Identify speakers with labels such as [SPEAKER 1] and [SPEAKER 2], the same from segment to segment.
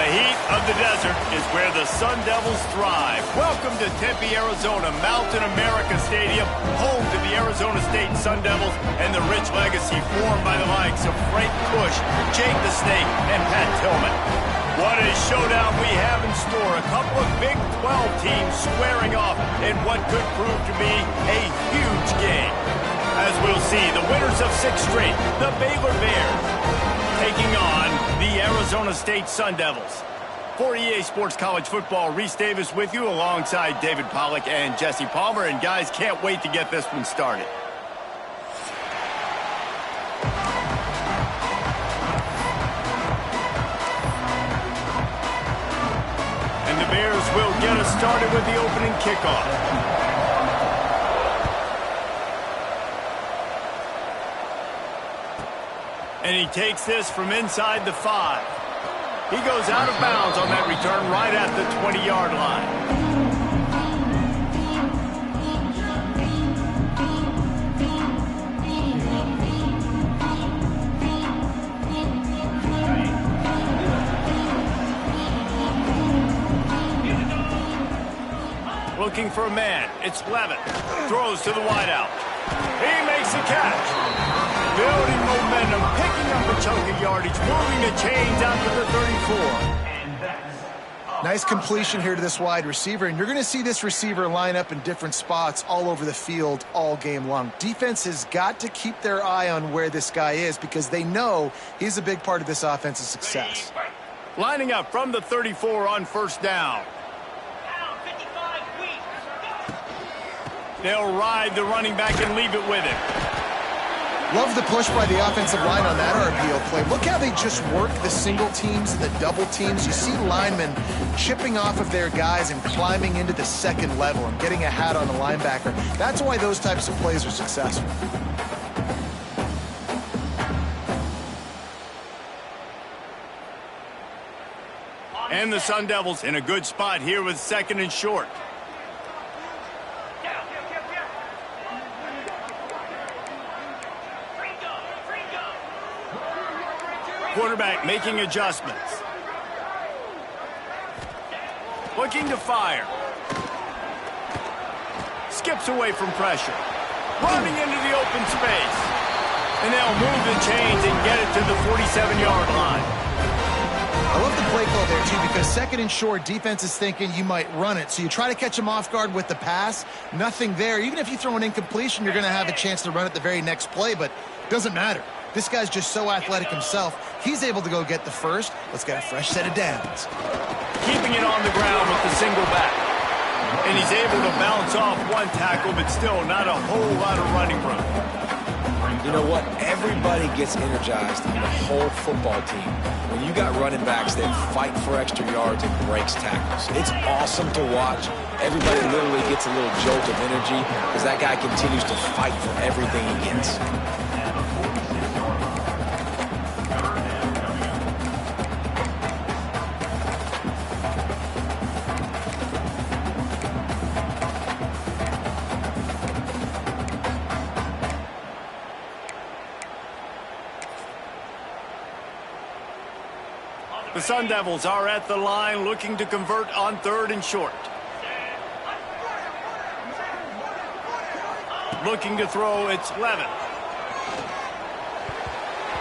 [SPEAKER 1] The heat of the desert is where the Sun Devils thrive. Welcome to Tempe, Arizona, Mountain America Stadium, home to the Arizona State Sun Devils and the rich legacy formed by the likes of Frank Bush, Jake the Snake, and Pat Tillman. What a showdown we have in store. A couple of Big 12 teams squaring off in what could prove to be a huge game. As we'll see, the winners of 6 straight, the Baylor Bears, taking on the Arizona State Sun Devils. For EA Sports College Football, Reese Davis with you alongside David Pollack and Jesse Palmer. And guys, can't wait to get this one started. And the Bears will get us started with the opening kickoff. And he takes this from inside the 5. He goes out of bounds on that return right at the 20-yard line. Looking for a man. It's Levitt. Throws to the wideout. He makes the catch. Building momentum, picking up a chunk of yardage, moving the chains out to the 34.
[SPEAKER 2] Nice completion here to this wide receiver, and you're going to see this receiver line up in different spots all over the field all game long. Defense has got to keep their eye on where this guy is because they know he's a big part of this offense's success.
[SPEAKER 1] Lining up from the 34 on first down. They'll ride the running back and leave it with him.
[SPEAKER 2] Love the push by the offensive line on that RPO play. Look how they just work the single teams and the double teams. You see linemen chipping off of their guys and climbing into the second level and getting a hat on the linebacker. That's why those types of plays are successful.
[SPEAKER 1] And the Sun Devils in a good spot here with 2nd and short. Quarterback making adjustments. Looking to fire. Skips away from pressure. Running into the open space. And they'll move the chains and get it to the 47-yard line.
[SPEAKER 2] I love the play call there, too, because 2nd and short, defense is thinking you might run it. So you try to catch them off guard with the pass. Nothing there. Even if you throw an incompletion, you're going to have a chance to run it the very next play, but it doesn't matter. This guy's just so athletic himself. He's able to go get the first. Let's get a fresh set of downs.
[SPEAKER 1] Keeping it on the ground with the single back. And he's able to bounce off one tackle, but still not a whole lot of running room.
[SPEAKER 3] You know what? Everybody gets energized on the whole football team when you got running backs that fight for extra yards and breaks tackles. It's awesome to watch. Everybody literally gets a little jolt of energy because that guy continues to fight for everything he gets.
[SPEAKER 1] The Sun Devils are at the line looking to convert on 3rd and short. Looking to throw, it's Levitt.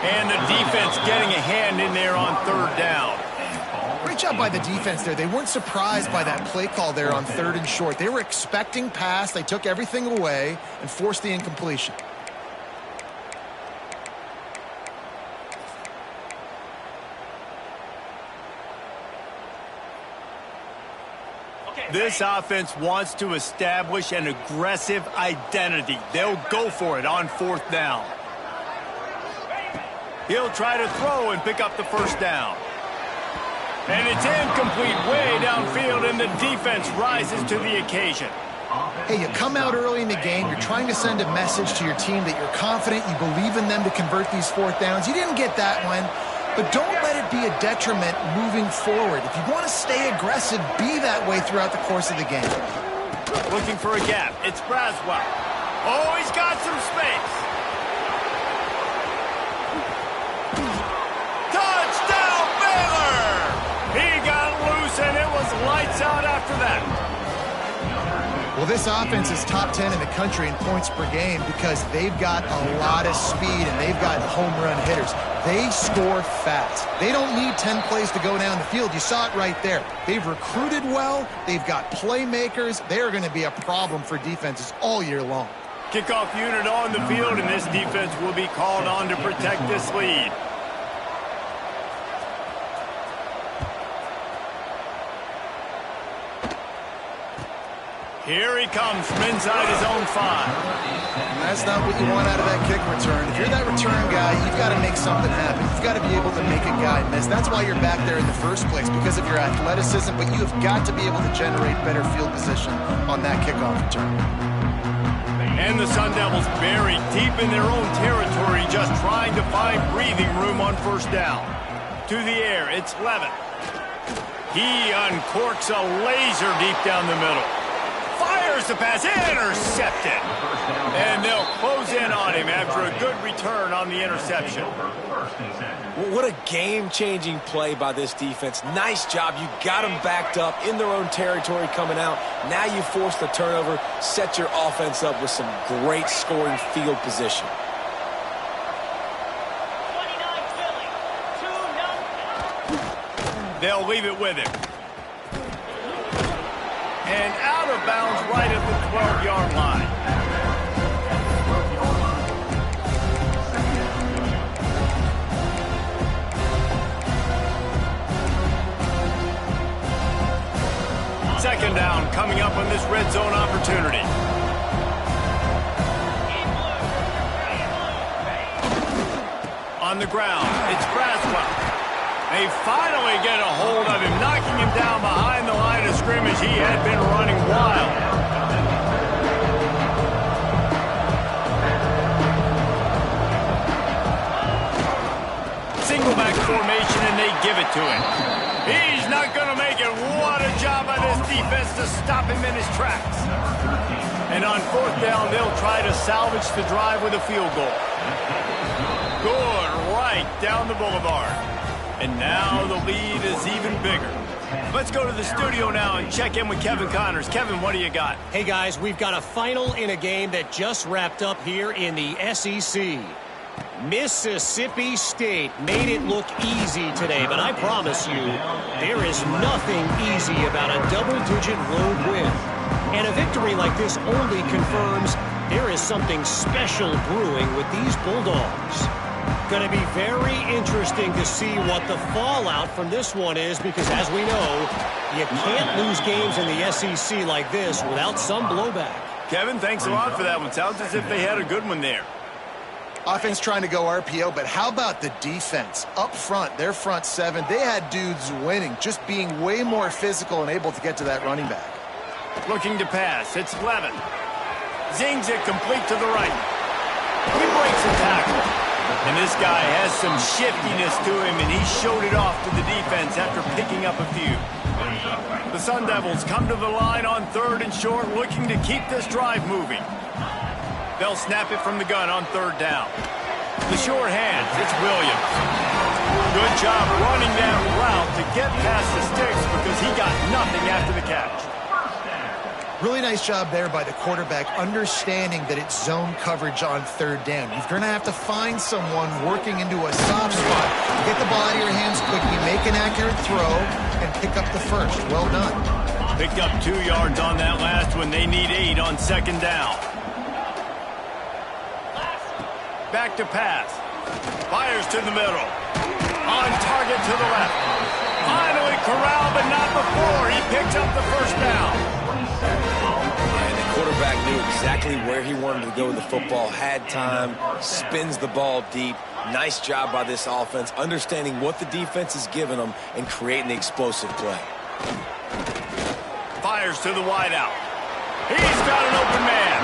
[SPEAKER 1] And the defense getting a hand in there on 3rd down.
[SPEAKER 2] Great job by the defense there. They weren't surprised by that play call there on 3rd and short. They were expecting pass. They took everything away and forced the incompletion.
[SPEAKER 1] This offense wants to establish an aggressive identity. They'll go for it on 4th down. He'll try to throw and pick up the first down. And it's incomplete way downfield, and the defense rises to the occasion.
[SPEAKER 2] Hey, you come out early in the game, you're trying to send a message to your team that you're confident, you believe in them to convert these 4th downs. You didn't get that one. But don't let it be a detriment moving forward. If you want to stay aggressive, be that way throughout the course of the game.
[SPEAKER 1] Looking for a gap. It's Braswell. Oh, he's got some space. Touchdown, Baylor! He
[SPEAKER 2] Well, this offense is top 10 in the country in points per game because they've got a lot of speed and they've got home run hitters. They score fast. They don't need 10 plays to go down the field. You saw it right there. They've recruited well. They've got playmakers. They're going to be a problem for defenses all year long.
[SPEAKER 1] Kickoff unit on the field, and this defense will be called on to protect this lead. Here he comes from inside his own 5.
[SPEAKER 2] And that's not what you want out of that kick return. If you're that return guy, you've got to make something happen. You've got to be able to make a guy miss. That's why you're back there in the first place, because of your athleticism, but you have got to be able to generate better field position on that kickoff return.
[SPEAKER 1] And the Sun Devils buried deep in their own territory, just trying to find breathing room on first down. To the air, it's Levin. He uncorks a laser deep down the middle. Fires the pass, intercepted. And they'll close in on him after a good return on the interception.
[SPEAKER 3] Well, what a game-changing play by this defense. Nice job. You got them backed up in their own territory coming out. Now you force the turnover, set your offense up with some great scoring field position.
[SPEAKER 1] They'll leave it with him. And out of bounds right at the 12-yard line. Second down coming up on this red zone opportunity. On the ground, it's Braswell. They finally get a hold of him, knocking him down behind the line of scrimmage. He had been running wild. Single back formation, and they give it to him. He's not going to make it. What a job by this defense to stop him in his tracks. And on fourth down, they'll try to salvage the drive with a field goal. Good, right down the boulevard. And now the lead is even bigger. Let's go to the studio now and check in with Kevin Connors. Kevin, what do you got?
[SPEAKER 4] Hey, guys, we've got a final in a game that just wrapped up here in the SEC. Mississippi State made it look easy today, but I promise you, there is nothing easy about a double-digit road win. And a victory like this only confirms there is something special brewing with these Bulldogs. Going to be very interesting to see what the fallout from this one is, because as we know, you can't lose games in the SEC like this without some blowback.
[SPEAKER 1] Kevin, thanks a lot for that one. Sounds as if they had a good one there.
[SPEAKER 2] Offense trying to go RPO, but how about the defense? Up front, their front 7, they had dudes winning, just being way more physical and able to get to that running back.
[SPEAKER 1] Looking to pass, it's Levin. Zings it complete to the right. He breaks a tackle. And this guy has some shiftiness to him, and he showed it off to the defense after picking up a few. The Sun Devils come to the line on 3rd and short, looking to keep this drive moving. They'll snap it from the gun on 3rd down. The short hands, it's Williams. Good job running that route to get past the sticks because he got nothing after the catch.
[SPEAKER 2] Really nice job there by the quarterback, understanding that it's zone coverage on 3rd down. You're going to have to find someone working into a soft spot, get the ball out of your hands quickly, make an accurate throw, and pick up the first. Well done.
[SPEAKER 1] Picked up 2 yards on that last one. They need 8 on 2nd down. Back to pass. Fires to the middle. On target to the left. Finally corralled, but not before. He picks up the first down.
[SPEAKER 3] And the quarterback knew exactly where he wanted to go with the football, had time, spins the ball deep. Nice job by this offense, understanding what the defense is giving them and creating the explosive play.
[SPEAKER 1] Fires to the wideout. He's got an open man.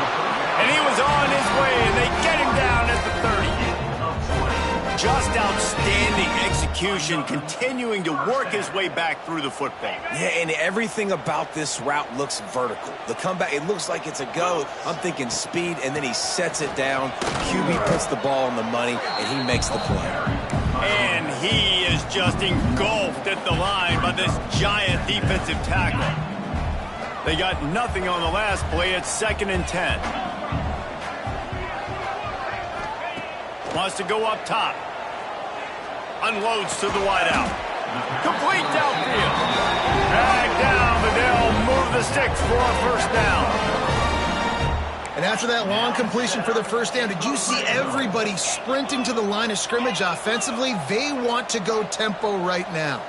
[SPEAKER 1] And he was on his way, and they get him down at the 30. Just outstanding execution, continuing to work his way back through the football.
[SPEAKER 3] Yeah, and everything about this route looks vertical. The comeback, it looks like it's a go. I'm thinking speed, and then he sets it down. QB puts the ball on the money, and he makes the play.
[SPEAKER 1] And he is just engulfed at the line by this giant defensive tackle. They got nothing on the last play. It's 2nd and 10. Wants to go up top. Unloads to the wideout. Complete downfield. Drag down, but they'll move the sticks for a first down.
[SPEAKER 2] And after that long completion for the first down, did you see everybody sprinting to the line of scrimmage offensively? They want to go tempo right now.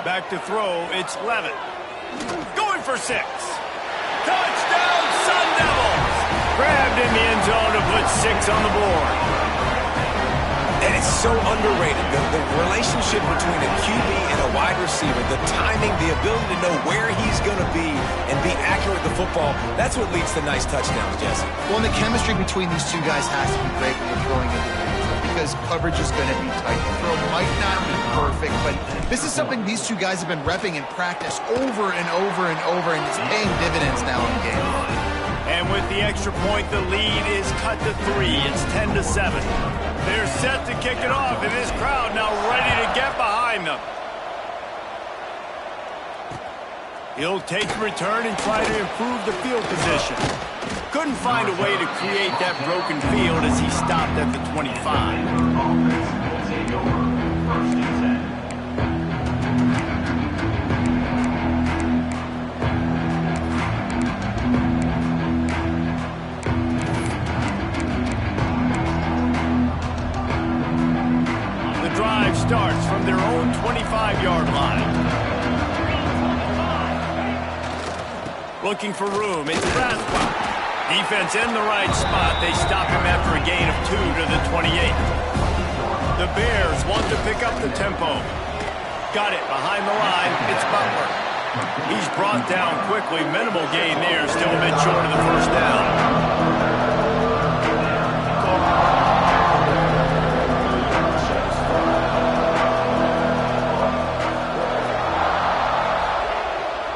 [SPEAKER 1] Back to throw, it's Levitt. Going for 6. Touchdown, Sun Devils! Grabbed in the end zone to put 6 on the board.
[SPEAKER 3] And it's so underrated. The relationship between a QB and a wide receiver, the timing, the ability to know where he's going to be and be accurate with the football, that's what leads to nice touchdowns, Jesse.
[SPEAKER 2] Well, and the chemistry between these two guys has to be great when you're throwing into the end zone because coverage is going to be tight. The throw might not be perfect, but this is something these two guys have been repping in practice over and over and over, and it's paying dividends now in game.
[SPEAKER 1] And with the extra point, the lead is cut to 3. It's 10-7. They're set to kick it off, and this crowd now ready to get behind them. He'll take the return and try to improve the field position. Couldn't find a way to create that broken field as he stopped at the 25. Starts from their own 25-yard line. Looking for room. It's Braswell. Defense in the right spot. They stop him after a gain of 2 to the 28. The Bears want to pick up the tempo. Got it behind the line. It's Butler. He's brought down quickly. Minimal gain there. Still a bit short of the first down.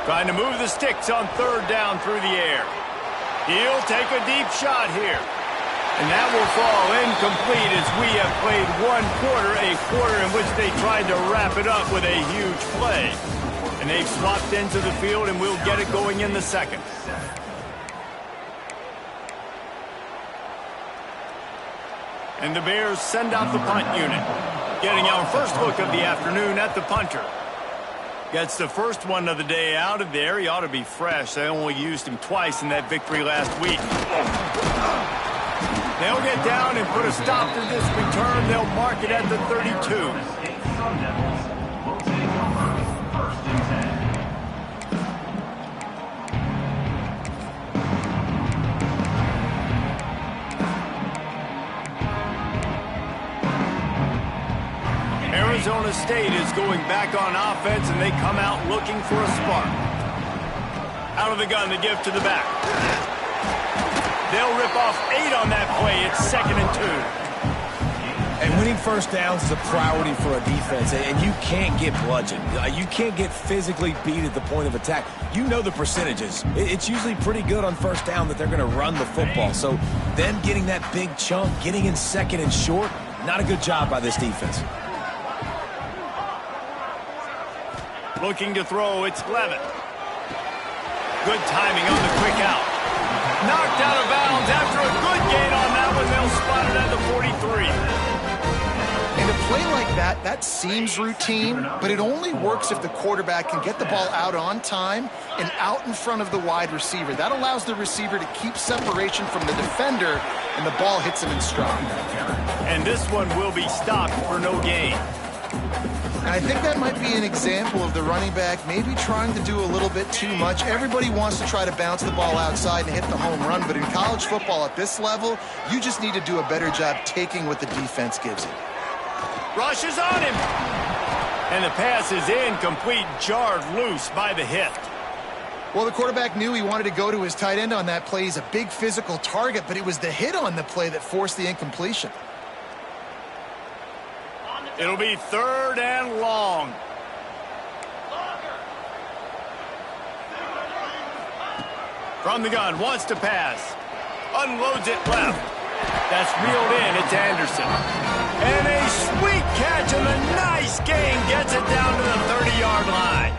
[SPEAKER 1] Trying to move the sticks on 3rd down through the air. He'll take a deep shot here. And that will fall incomplete as we have played 1 quarter, a quarter in which they tried to wrap it up with a huge play. And they've swapped into the field, and we'll get it going in the 2nd. And the Bears send out the punt unit. Getting our first look of the afternoon at the punter. Gets the first one of the day out of there. He ought to be fresh. They only used him twice in that victory last week. They'll get down and put a stop to this return. They'll mark it at the 32. Arizona State is going back on offense, and they come out looking for a spark. Out of the gun, the give to the back. They'll rip off 8 on that play. It's 2nd and 2.
[SPEAKER 3] And winning first downs is a priority for a defense, and you can't get bludgeoned. You can't get physically beat at the point of attack. You know the percentages. It's usually pretty good on first down that they're going to run the football. So them getting that big chunk, getting in 2nd and short, not a good job by this defense.
[SPEAKER 1] Looking to throw, it's Levitt. Good timing on the quick out. Knocked out of bounds after a good gain on that one. They'll spot it at the 43.
[SPEAKER 2] And a play like that, that seems routine, but it only works if the quarterback can get the ball out on time and out in front of the wide receiver. That allows the receiver to keep separation from the defender, and the ball hits him in stride.
[SPEAKER 1] And this one will be stopped for no gain.
[SPEAKER 2] And I think that might be an example of the running back maybe trying to do a little bit too much. Everybody wants to try to bounce the ball outside and hit the home run, but in college football at this level, you just need to do a better job taking what the defense gives you.
[SPEAKER 1] Rush is on him. And the pass is incomplete, jarred loose by the hit.
[SPEAKER 2] Well, the quarterback knew he wanted to go to his tight end on that play. He's a big physical target, but it was the hit on the play that forced the incompletion.
[SPEAKER 1] It'll be 3rd and long. From the gun, wants to pass. Unloads it left. That's reeled in. It's Anderson. And a sweet catch and a nice gain gets it down to the 30-yard line.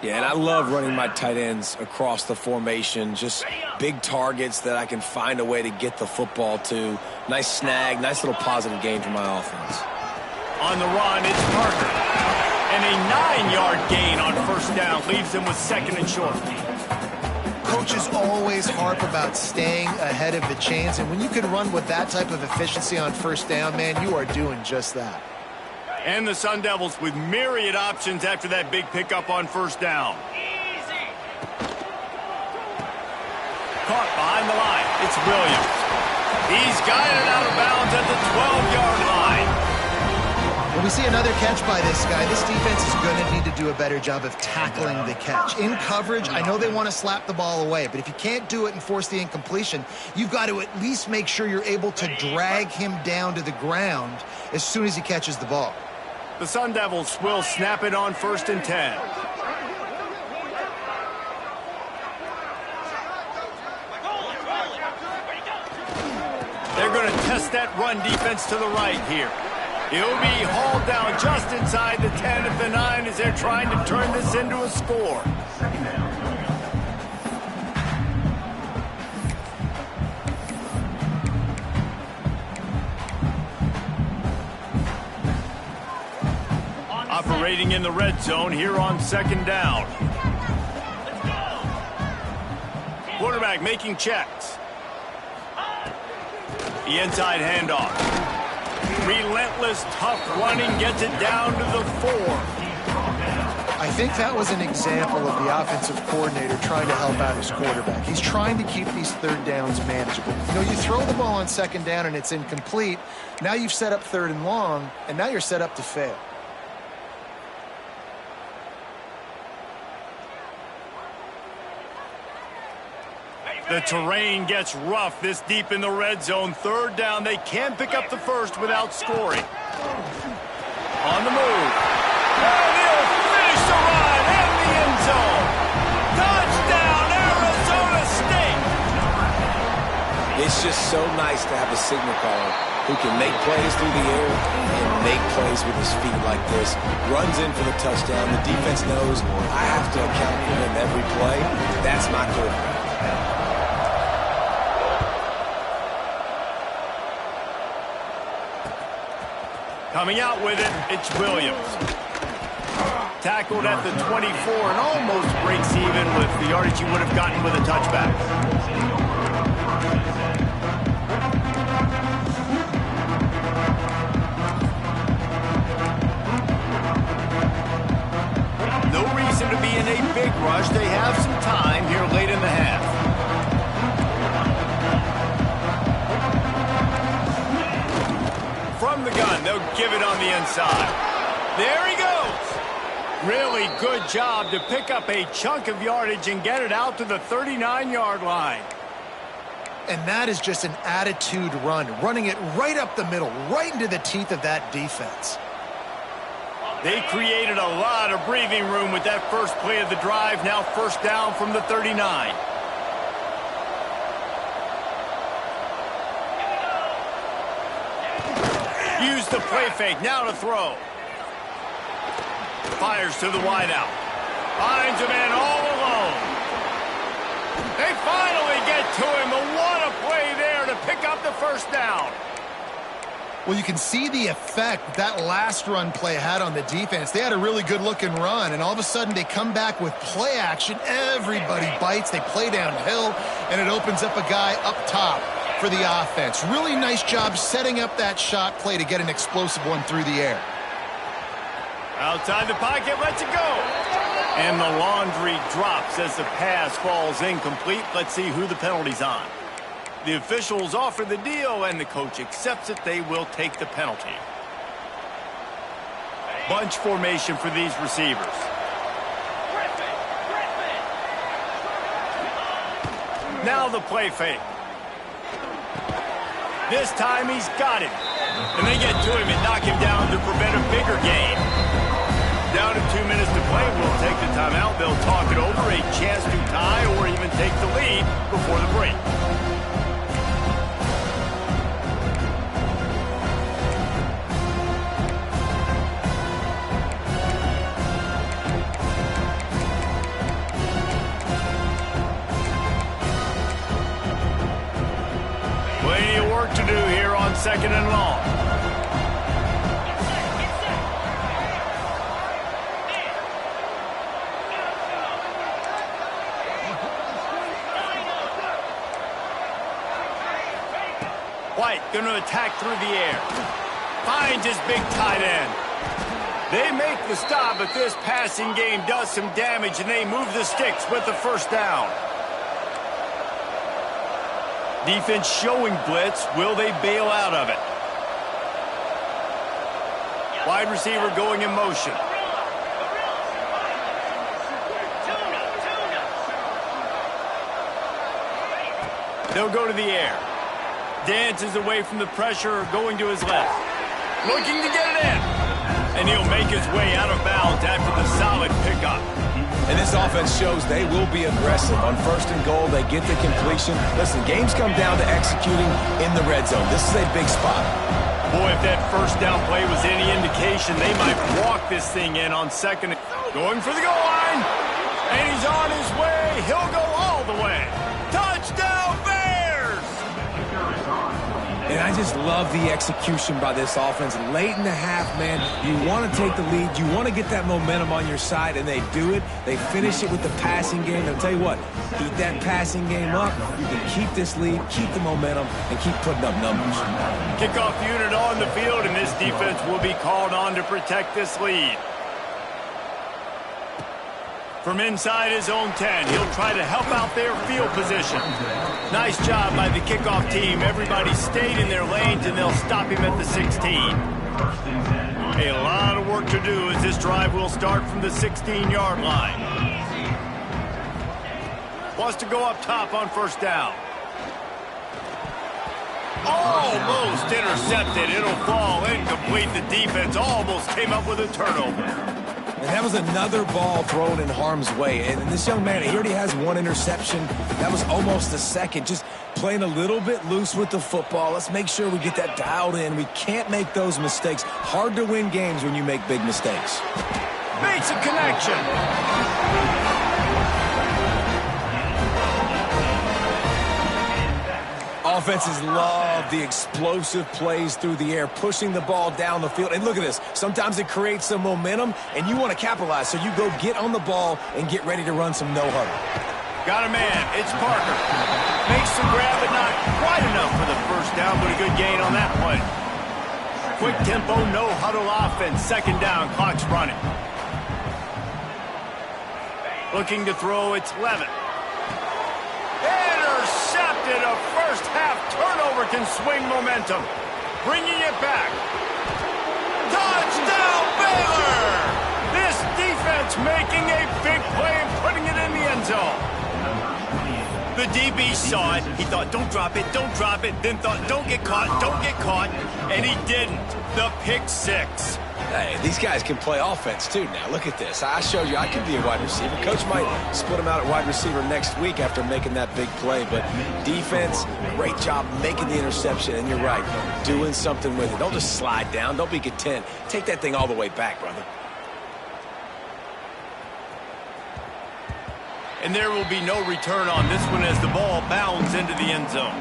[SPEAKER 3] Yeah, and I love running my tight ends across the formation, just big targets that I can find a way to get the football to. Nice snag, nice little positive gain for my offense.
[SPEAKER 1] On the run, it's Parker. And a 9-yard gain on first down leaves them with 2nd and short.
[SPEAKER 2] Coaches always harp about staying ahead of the chains, and when you can run with that type of efficiency on first down, man, you are doing just that.
[SPEAKER 1] And the Sun Devils with myriad options after that big pickup on first down. Caught behind the line. It's Williams. He's guided out of bounds at the 12-yard line.
[SPEAKER 2] When we see another catch by this guy, this defense is going to need to do a better job of tackling the catch. In coverage, I know they want to slap the ball away, but if you can't do it and force the incompletion, you've got to at least make sure you're able to drag him down to the ground as soon as he catches the ball.
[SPEAKER 1] The Sun Devils will snap it on 1st and 10. They're going to test that run defense to the right here. He'll be hauled down just inside the 10 at the 9 as they're trying to turn this into a score. Operating in the red zone here on 2nd down. Quarterback making checks. The inside handoff. Relentless, tough running gets it down to the 4.
[SPEAKER 2] I think that was an example of the offensive coordinator trying to help out his quarterback. He's trying to keep these 3rd downs manageable. You know, you throw the ball on 2nd down and it's incomplete. Now you've set up 3rd and long, and now you're set up to fail.
[SPEAKER 1] The terrain gets rough this deep in the red zone. 3rd down. They can't pick up the first without scoring. On the move. And he'll finish the run in the end zone. Touchdown, Arizona State.
[SPEAKER 3] It's just so nice to have a signal caller who can make plays through the air and make plays with his feet like this. Runs in for the touchdown. The defense knows I have to account for him every play. That's my quarterback.
[SPEAKER 1] Coming out with it, it's Williams. Tackled at the 24 and almost breaks even with the yardage he would have gotten with a touchback. No reason to be in a big rush. They have some time here late in the half. From the gun, they'll give it on the inside. There he goes. Really good job to pick up a chunk of yardage and get it out to the 39-yard line.
[SPEAKER 2] And that is just an attitude run, running it right up the middle, right into the teeth of that defense.
[SPEAKER 1] They created a lot of breathing room with that first play of the drive. Now 1st down from the 39. Use the play fake, now to throw. Fires to the wideout. Finds a man all alone. They finally get to him, but what a play there to pick up the 1st down.
[SPEAKER 2] Well, you can see the effect that last run play had on the defense. They had a really good-looking run, and all of a sudden they come back with play action. Everybody bites. They play downhill, and it opens up a guy up top for the offense. Really nice job setting up that shot play to get an explosive one through the air.
[SPEAKER 1] Outside the pocket, lets it go. And the laundry drops as the pass falls incomplete. Let's see who the penalty's on. The officials offer the deal, and the coach accepts it. They will take the penalty. Bunch formation for these receivers. Now the play fake. This time he's got it. And they get to him and knock him down to prevent a bigger gain. Down to 2 minutes to play. We'll take the timeout. They'll talk it over. A chance to tie or even take the lead before the break. and long. White going to attack through the air. Finds his big tight end. They make the stop, but this passing game does some damage, and they move the sticks with the first down. Defense showing blitz. Will they bail out of it? Wide receiver going in motion. They'll go to the air. Dances away from the pressure, going to his left. Looking to get it in. And he'll make his way out of bounds after the solid pickup.
[SPEAKER 3] And this offense shows they will be aggressive. On 1st and goal, they get the completion. Listen, games come down to executing in the red zone. This is a big spot.
[SPEAKER 1] Boy, if that first down play was any indication, they might walk this thing in on 2nd. Going for the goal line. And he's on his way. He'll go all the way. Touchdown, Bears!
[SPEAKER 3] And I just love the execution by this offense. Late in the half, man, you want to take the lead. You want to get that momentum on your side, and they do it. They finish it with the passing game. I'll tell you what, keep that passing game up. You can keep this lead, keep the momentum, and keep putting up numbers.
[SPEAKER 1] Kickoff unit on the field, and this defense will be called on to protect this lead. From inside his own 10, he'll try to help out their field position. Nice job by the kickoff team. Everybody stayed in their lanes, and they'll stop him at the 16. A lot of work to do as this drive will start from the 16-yard line. Wants to go up top on 1st down. Almost intercepted. It'll fall incomplete. The defense almost came up with a turnover.
[SPEAKER 3] And that was another ball thrown in harm's way. And this young man, he already has 1 interception. That was almost a second. Just playing a little bit loose with the football. Let's make sure we get that dialed in. We can't make those mistakes. Hard to win games when you make big mistakes.
[SPEAKER 1] Makes a connection.
[SPEAKER 3] Offenses love the explosive plays through the air, pushing the ball down the field. And look at this. Sometimes it creates some momentum, and you want to capitalize. So you go get on the ball and get ready to run some no-huddle.
[SPEAKER 1] Got a man. It's Parker. Makes the grab, but not quite enough for the first down, but a good gain on that one. Quick tempo, no-huddle offense. 2nd down, clock's running. Looking to throw, it's Levitt. Intercepted. A first-half turnover can swing momentum. Bringing it back. Touchdown, Baylor! This defense making a big play and putting it in the end zone. The DB saw it. He thought, don't drop it, don't drop it. Then thought, don't get caught, don't get caught. And he didn't. The pick 6.
[SPEAKER 3] Hey, these guys can play offense, too, now. Look at this. I showed you I can be a wide receiver. Coach might split him out at wide receiver next week after making that big play. But defense, great job making the interception. And you're right, doing something with it. Don't just slide down. Don't be content. Take that thing all the way back, brother.
[SPEAKER 1] And there will be no return on this one as the ball bounds into the end zone.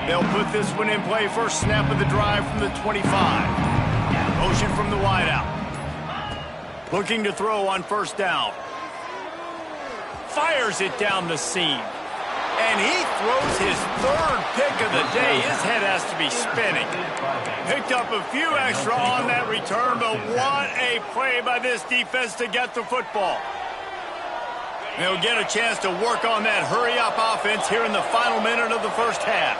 [SPEAKER 1] They'll put this one in play. First snap of the drive from the 25. Motion from the wideout. Looking to throw on 1st down. Fires it down the seam. And he throws his 3rd pick of the day. His head has to be spinning. Picked up a few extra on that return, but what a play by this defense to get the football. They'll get a chance to work on that hurry-up offense here in the final minute of the first half.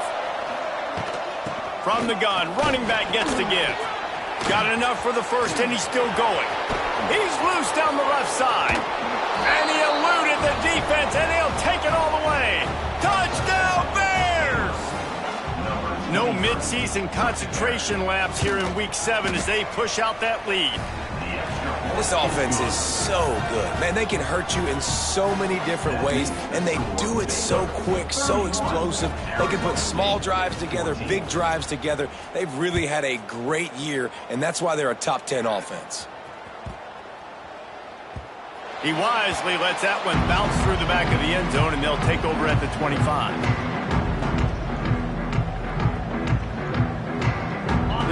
[SPEAKER 1] From the gun, running back gets to give. Got enough for the first, and he's still going. He's loose down the left side. And he eluded the defense, and he'll take it all the way. Touchdown, Bears! No midseason concentration laps here in Week 7 as they push out that lead.
[SPEAKER 3] This offense is so good. Man, they can hurt you in so many different ways, and they do it so quick, so explosive. They can put small drives together, big drives together. They've really had a great year, and that's why they're a top 10 offense.
[SPEAKER 1] He wisely lets that one bounce through the back of the end zone, and they'll take over at the 25.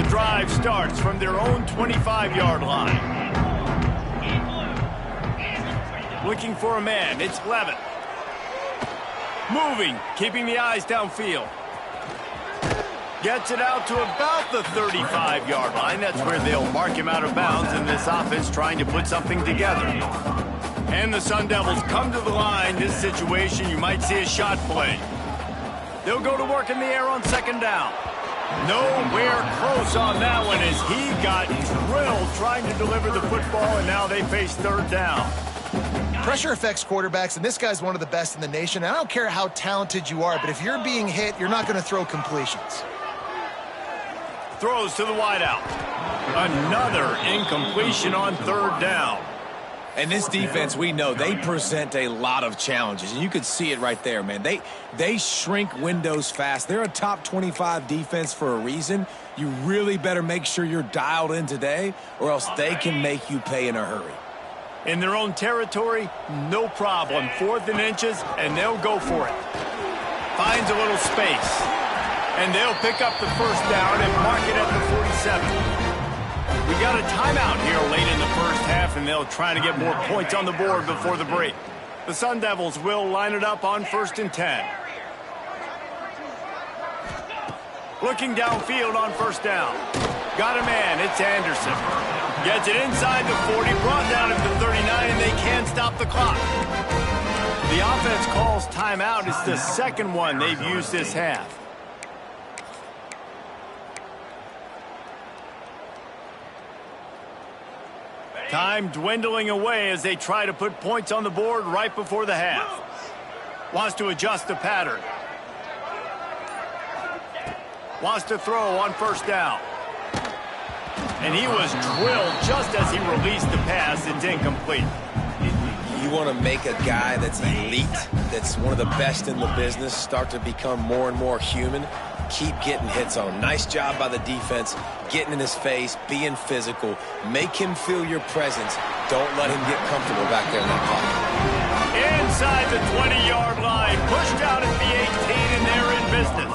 [SPEAKER 1] The drive starts from their own 25-yard line. Looking for a man, it's Levitt. Moving, keeping the eyes downfield. Gets it out to about the 35-yard line. That's where they'll mark him out of bounds in this offense trying to put something together. And the Sun Devils come to the line. This situation, you might see a shot play. They'll go to work in the air on second down. Nowhere close on that one as he got drilled trying to deliver the football, and now they face third down.
[SPEAKER 2] Pressure affects quarterbacks, and this guy's one of the best in the nation. I don't care how talented you are, but if you're being hit, you're not going to throw completions.
[SPEAKER 1] Throws to the wideout. Another incompletion on third down.
[SPEAKER 3] And this defense, we know, they present a lot of challenges. And you can see it right there, man. They shrink windows fast. They're a top 25 defense for a reason. You really better make sure you're dialed in today, or else they can make you pay in a hurry.
[SPEAKER 1] In their own territory, no problem. 4th and inches, and they'll go for it. Finds a little space. And they'll pick up the first down and mark it at the 47. We got a timeout here late in the first half, and they'll try to get more points on the board before the break. The Sun Devils will line it up on 1st and 10. Looking downfield on first down. Got a man, it's Anderson. Gets it inside the 40, brought down at the 39, and they can't stop the clock. The offense calls timeout. It's the second one they've used this half. Time dwindling away as they try to put points on the board right before the half. Wants to adjust the pattern. Wants to throw on first down. And he was drilled just as he released the pass. It's incomplete.
[SPEAKER 3] You want to make a guy that's elite, that's one of the best in the business, start to become more and more human. Keep getting hits on. Nice job by the defense, getting in his face, being physical. Make him feel your presence. Don't let him get comfortable back there in that pocket.
[SPEAKER 1] Inside the 20-yard line, pushed out at the 18, and they're in business.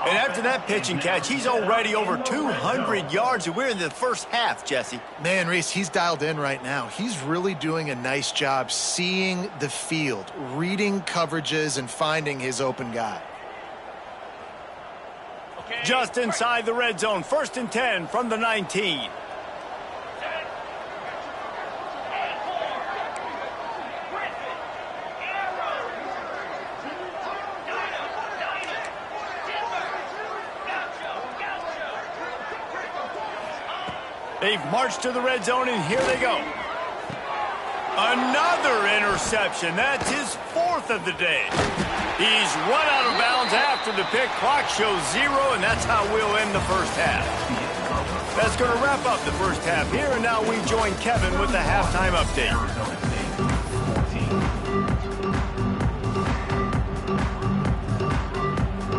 [SPEAKER 1] And after that pitch and catch, he's already over 200 yards, and we're in the first half, Jesse.
[SPEAKER 2] Man, Reese, he's dialed in right now. He's really doing a nice job seeing the field, reading coverages, and finding his open guy.
[SPEAKER 1] Just inside the red zone, 1st and 10 from the 19. They've marched to the red zone, and here they go. Another interception. That's his 4th of the day. He's run out of bounds after the pick. Clock shows 0, and that's how we'll end the first half. That's going to wrap up the first half here, and now we join Kevin with the halftime update.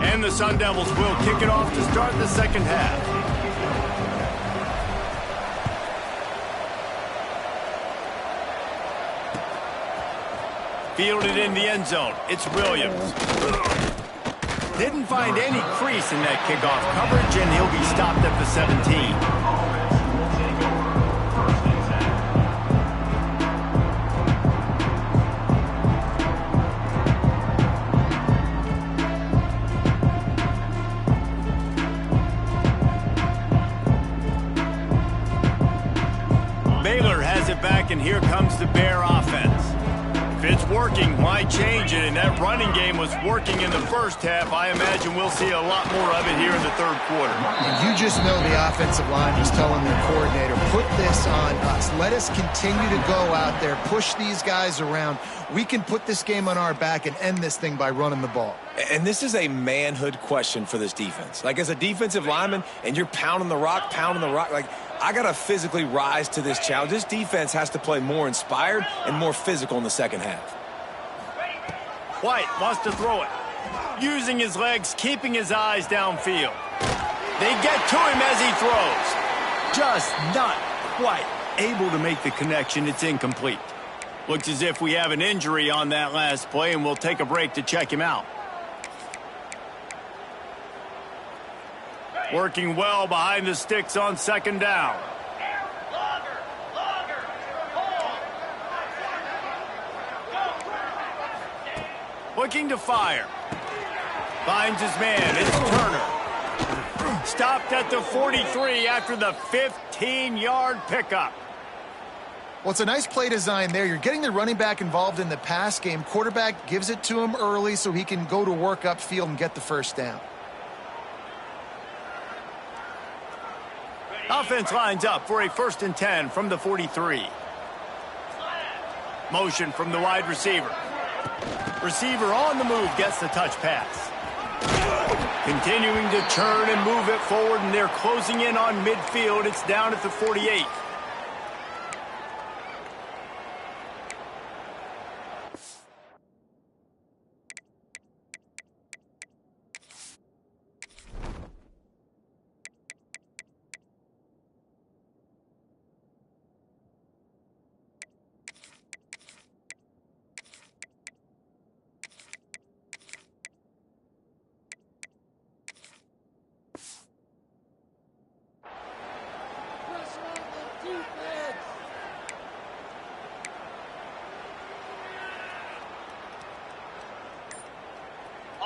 [SPEAKER 1] And the Sun Devils will kick it off to start the second half. Fielded in the end zone. It's Williams. Didn't find any crease in that kickoff coverage, and he'll be stopped at the 17. Baylor has it back, and here comes the Bear offense. If it's working, why change it? And that running game was working in the first half. I imagine we'll see a lot more of it here in the third quarter.
[SPEAKER 2] You just know the offensive line was telling their coordinator, put this on us. Let us continue to go out there, push these guys around. We can put this game on our back and end this thing by running the ball.
[SPEAKER 3] And this is a manhood question for this defense. Like, as a defensive lineman, and you're pounding the rock, like, I got to physically rise to this challenge. This defense has to play more inspired and more physical in the second half.
[SPEAKER 1] White wants to throw it. Using his legs, keeping his eyes downfield. They get to him as he throws. Just not quite able to make the connection. It's incomplete. Looks as if we have an injury on that last play, and we'll take a break to check him out. Working well behind the sticks on second down. Looking to fire. Finds his man. It's Turner. Stopped at the 43 after the 15-yard pickup.
[SPEAKER 2] Well, it's a nice play design there. You're getting the running back involved in the pass game. Quarterback gives it to him early so he can go to work upfield and get the first down.
[SPEAKER 1] Offense lines up for a 1st and 10 from the 43. Motion from the wide receiver. Receiver on the move gets the touch pass. Continuing to turn and move it forward, and they're closing in on midfield. It's down at the 48.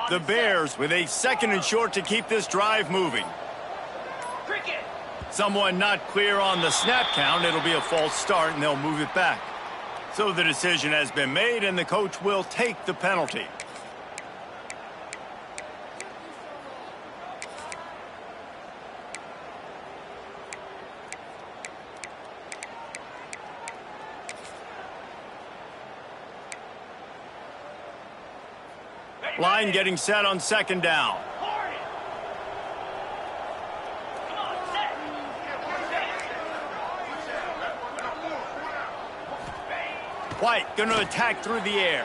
[SPEAKER 1] The Bears with a 2nd and short to keep this drive moving. Someone not clear on the snap count. It'll be a false start, and they'll move it back. So the decision has been made, and the coach will take the penalty. Line getting set on second down. White going to attack through the air.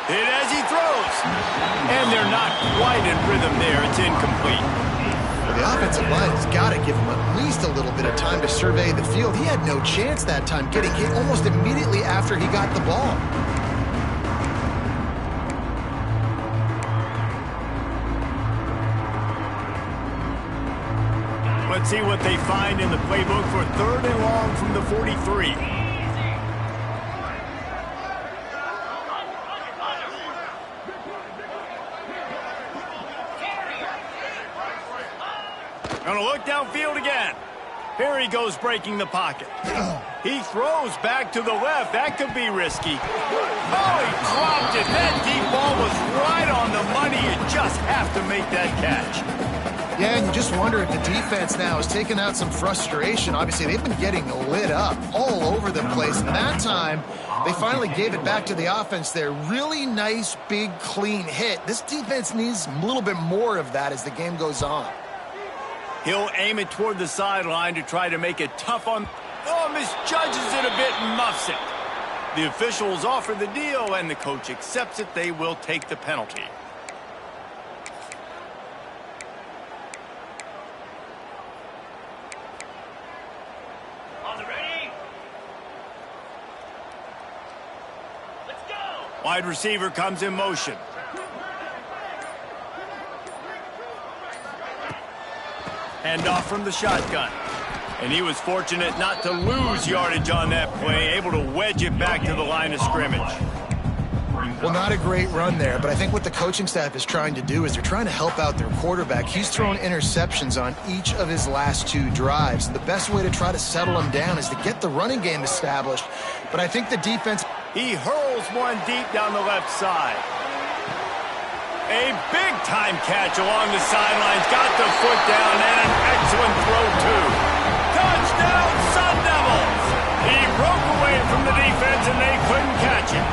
[SPEAKER 1] Hit as he throws. And they're not quite in rhythm there. It's incomplete.
[SPEAKER 2] Well, the offensive line has got to give him at least a little bit of time to survey the field. He had no chance that time, getting hit almost immediately after he got the ball.
[SPEAKER 1] Let's see what they find in the playbook for 3rd and long from the 43. Gonna look downfield again. Here he goes, breaking the pocket. He throws back to the left. That could be risky. Oh, he dropped it. That deep ball was right on the money. You just have to make that catch.
[SPEAKER 2] Yeah, and you just wonder if the defense now is taking out some frustration. Obviously, they've been getting lit up all over the place. And that time, they finally gave it back to the offense there. Really nice, big, clean hit. This defense needs a little bit more of that as the game goes on.
[SPEAKER 1] He'll aim it toward the sideline to try to make it tough on... Oh, misjudges it a bit and muffs it. The officials offer the deal, and the coach accepts it. They will take the penalty. Wide receiver comes in motion. Hand off from the shotgun. And he was fortunate not to lose yardage on that play, able to wedge it back to the line of scrimmage.
[SPEAKER 2] Well, not a great run there, but I think what the coaching staff is trying to do is they're trying to help out their quarterback. He's thrown interceptions on each of his last 2 drives. And the best way to try to settle him down is to get the running game established. But I think the defense...
[SPEAKER 1] He hurls one deep down the left side. A big-time catch along the sidelines. Got the foot down and an excellent throw, too. Touchdown, Sun Devils! He broke away from the defense and they couldn't catch him.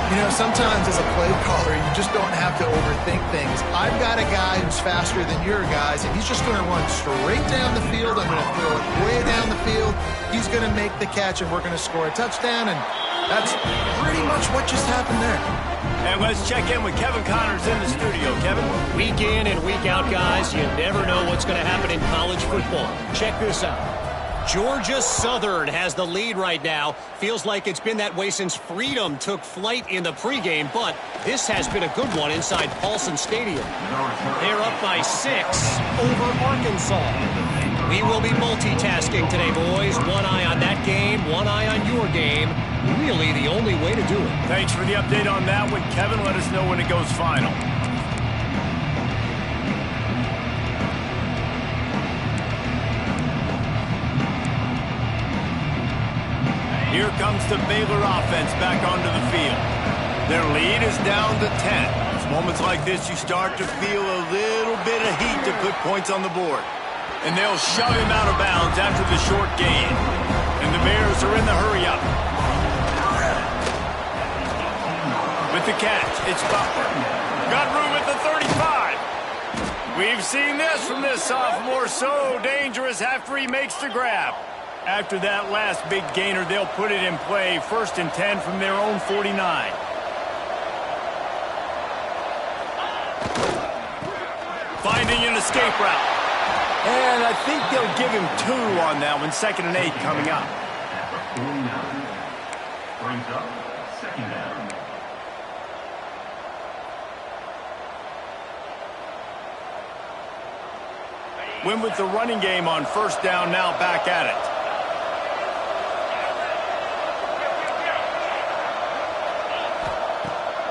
[SPEAKER 2] You know, sometimes as a play caller, you just don't have to overthink things. I've got a guy who's faster than your guys, and he's just going to run straight down the field. I'm going to throw it way down the field. He's going to make the catch, and we're going to score a touchdown, and that's pretty much what just happened there.
[SPEAKER 1] And let's check in with Kevin Connors in the studio. Kevin?
[SPEAKER 4] Week in and week out, guys, you never know what's going to happen in college football. Check this out. Georgia Southern has the lead right now. Feels like it's been that way since Freedom took flight in the pregame, but this has been a good one inside Paulson Stadium. They're up by 6 over Arkansas. We will be multitasking today, boys. One eye on that game, one eye on your game. Really the only way to do it.
[SPEAKER 1] Thanks for the update on that one, Kevin. Let us know when it goes final. Here comes the Baylor offense back onto the field. Their lead is down to 10. It's moments like this you start to feel a little bit of heat to put points on the board. And they'll shove him out of bounds after the short gain. And the Bears are in the hurry-up. With the catch, it's Butler. Got room at the 35. We've seen this from this sophomore. So dangerous after he makes the grab. After that last big gainer, they'll put it in play. 1st and 10 from their own 49. Finding an escape route. And I think they'll give him 2 on that one. 2nd and 8 coming up.
[SPEAKER 5] Brings up 2nd down.
[SPEAKER 1] Win with the running game on 1st down, now back at it.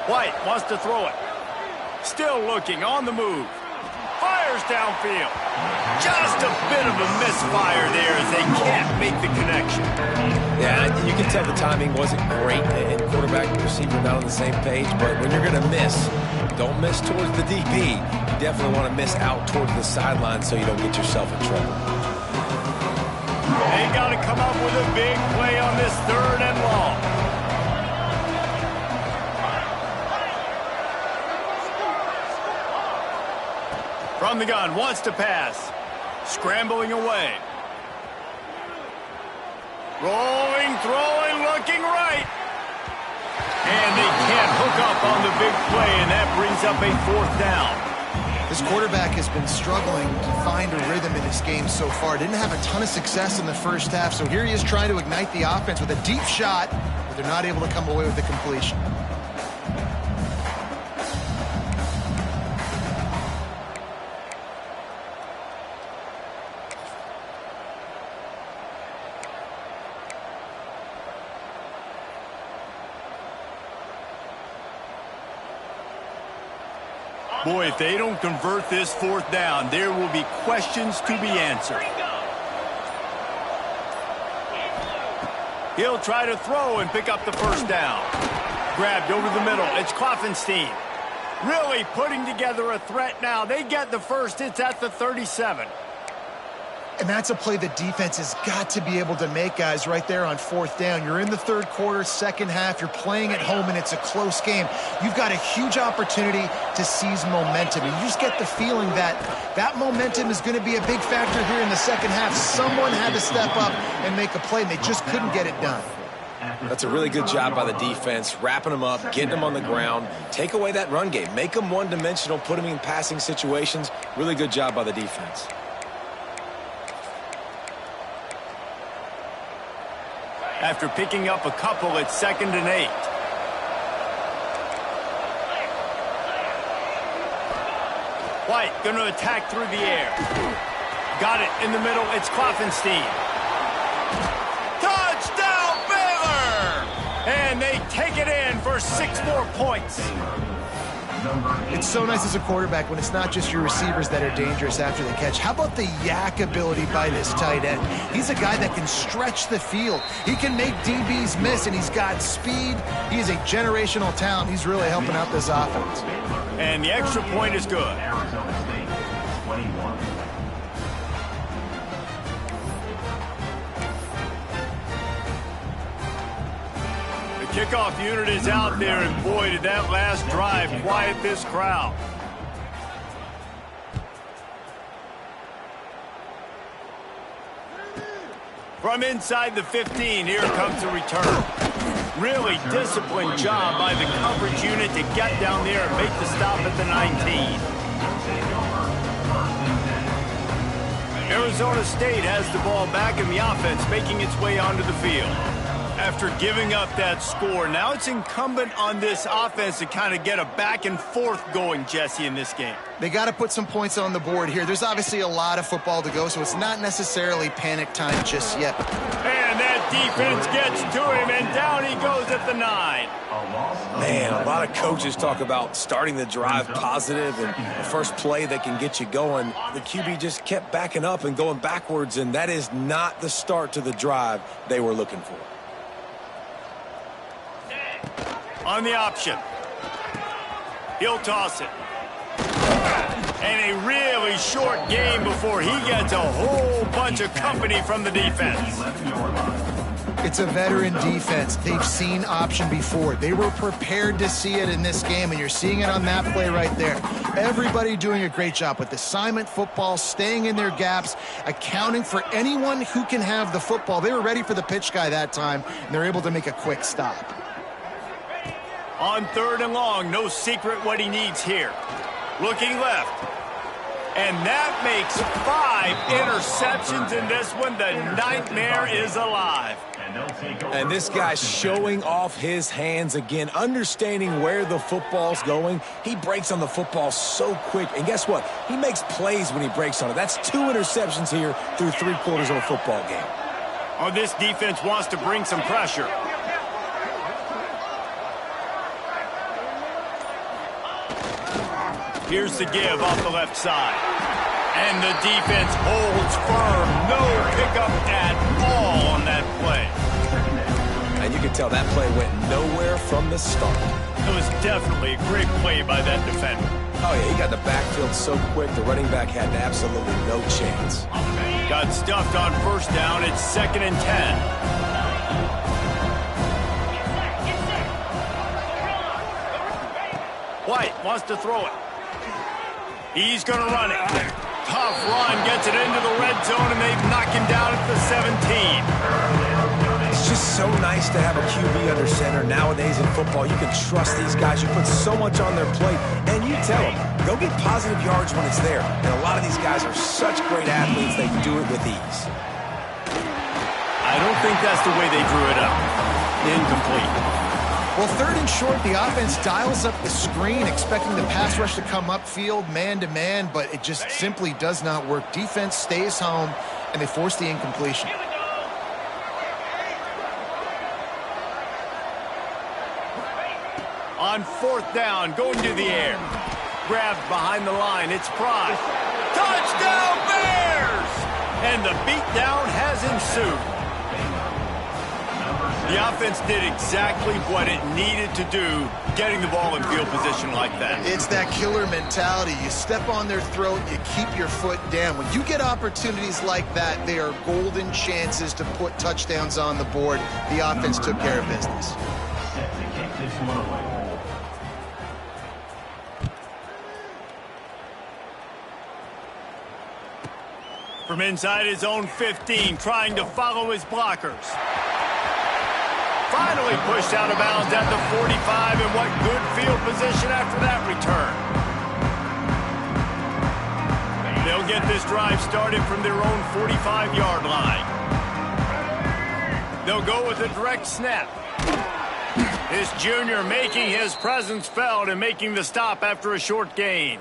[SPEAKER 1] White wants to throw it. Still looking, on the move. Fires downfield. Just a bit of a misfire there as they can't make the connection.
[SPEAKER 3] Yeah, you can tell the timing wasn't great, and quarterback and receiver not on the same page, but when you're going to miss, don't miss towards the DB. You definitely want to miss out towards the sideline so you don't get yourself in trouble.
[SPEAKER 1] They got to come up with a big play on this 3rd and long. From the gun, wants to pass. Scrambling away. Rolling, throwing, looking right. And they can't hook up on the big play, and that brings up a 4th down.
[SPEAKER 2] This quarterback has been struggling to find a rhythm in his game so far. Didn't have a ton of success in the 1st half, so here he is trying to ignite the offense with a deep shot, but they're not able to come away with the completion.
[SPEAKER 1] Boy, if they don't convert this 4th down, there will be questions to be answered. He'll try to throw and pick up the 1st down. Grabbed over the middle. It's Kloffenstein. Really putting together a threat now. They get the 1st. It's at the 37.
[SPEAKER 2] And that's a play the defense has got to be able to make, guys, right there on 4th down. You're in the 3rd quarter, 2nd half. You're playing at home, and it's a close game. You've got a huge opportunity to seize momentum. And you just get the feeling that that momentum is going to be a big factor here in the 2nd half. Someone had to step up and make a play, and they just couldn't get it done.
[SPEAKER 3] That's a really good job by the defense, wrapping them up, getting them on the ground. Take away that run game. Make them one-dimensional, put them in passing situations. Really good job by the defense.
[SPEAKER 1] After picking up a couple, it's 2nd and 8. White going to attack through the air. Got it in the middle. It's Kloffenstein. Touchdown, Baylor! And they take it in for 6 more points.
[SPEAKER 2] It's so nice as a quarterback when it's not just your receivers that are dangerous after the catch. How about the yak ability by this tight end? He's a guy that can stretch the field. He can make DBs miss, and he's got speed. He is a generational talent. He's really helping out this offense.
[SPEAKER 1] And the extra point is good.
[SPEAKER 5] Arizona State, 21.
[SPEAKER 1] The kickoff unit is out there, and boy, did that last drive quiet this crowd. From inside the 15, here comes the return. Really disciplined job by the coverage unit to get down there and make the stop at the 19. Arizona State has the ball back in the offense, making its way onto the field. After giving up that score, now it's incumbent on this offense to kind of get a back and forth going, Jesse, in this game.
[SPEAKER 2] They got to put some points on the board here. There's obviously a lot of football to go, so it's not necessarily panic time just yet.
[SPEAKER 1] And that defense gets to him, and down he goes at the 9.
[SPEAKER 3] Man, a lot of coaches talk about starting the drive positive and the first play that can get you going. The QB just kept backing up and going backwards, and that is not the start to the drive they were looking for.
[SPEAKER 1] On the option. He'll toss it. And a really short game before he gets a whole bunch of company from the defense.
[SPEAKER 2] It's a veteran defense. They've seen option before. They were prepared to see it in this game, and you're seeing it on that play right there. Everybody doing a great job with assignment football, staying in their gaps, accounting for anyone who can have the football. They were ready for the pitch guy that time, and they're able to make a quick stop.
[SPEAKER 1] On 3rd and long, no secret what he needs here. Looking left. And that makes 5 interceptions in this one. The nightmare is alive.
[SPEAKER 3] And this guy's showing off his hands again, understanding where the football's going. He breaks on the football so quick. And guess what? He makes plays when he breaks on it. That's 2 interceptions here through 3/4 of a football game.
[SPEAKER 1] Oh, this defense wants to bring some pressure. Here's the give off the left side. And the defense holds firm. No pickup at all on that play.
[SPEAKER 3] And you can tell that play went nowhere from the start.
[SPEAKER 1] It was definitely a great play by that defender.
[SPEAKER 3] Oh, yeah, he got the backfield so quick, the running back had absolutely no chance.
[SPEAKER 1] Got stuffed on 1st down. It's 2nd and 10. White wants to throw it. He's going to run it. Tough run, gets it into the red zone, and they knock him down at the 17.
[SPEAKER 3] It's just so nice to have a QB under center. Nowadays in football, you can trust these guys. You put so much on their plate, and you tell them, go get positive yards when it's there. And a lot of these guys are such great athletes, they do it with ease.
[SPEAKER 1] I don't think that's the way they drew it up. Incomplete.
[SPEAKER 2] Well, 3rd and short, the offense dials up the screen, expecting the pass rush to come upfield, man-to-man, but it just simply does not work. Defense stays home, and they force the incompletion.
[SPEAKER 1] On 4th down, going to the air. Grabbed behind the line, it's Pride. Touchdown, Bears! And the beatdown has ensued. The offense did exactly what it needed to do, getting the ball in field position like that.
[SPEAKER 2] It's that killer mentality. You step on their throat, you keep your foot down. When you get opportunities like that, they are golden chances to put touchdowns on the board. The offense took care of business.
[SPEAKER 5] Set to kick this one away.
[SPEAKER 1] From inside his own 15, trying to follow his blockers. Finally pushed out of bounds at the 45, and what good field position after that return. They'll get this drive started from their own 45-yard line. They'll go with a direct snap. This junior making his presence felt and making the stop after a short gain.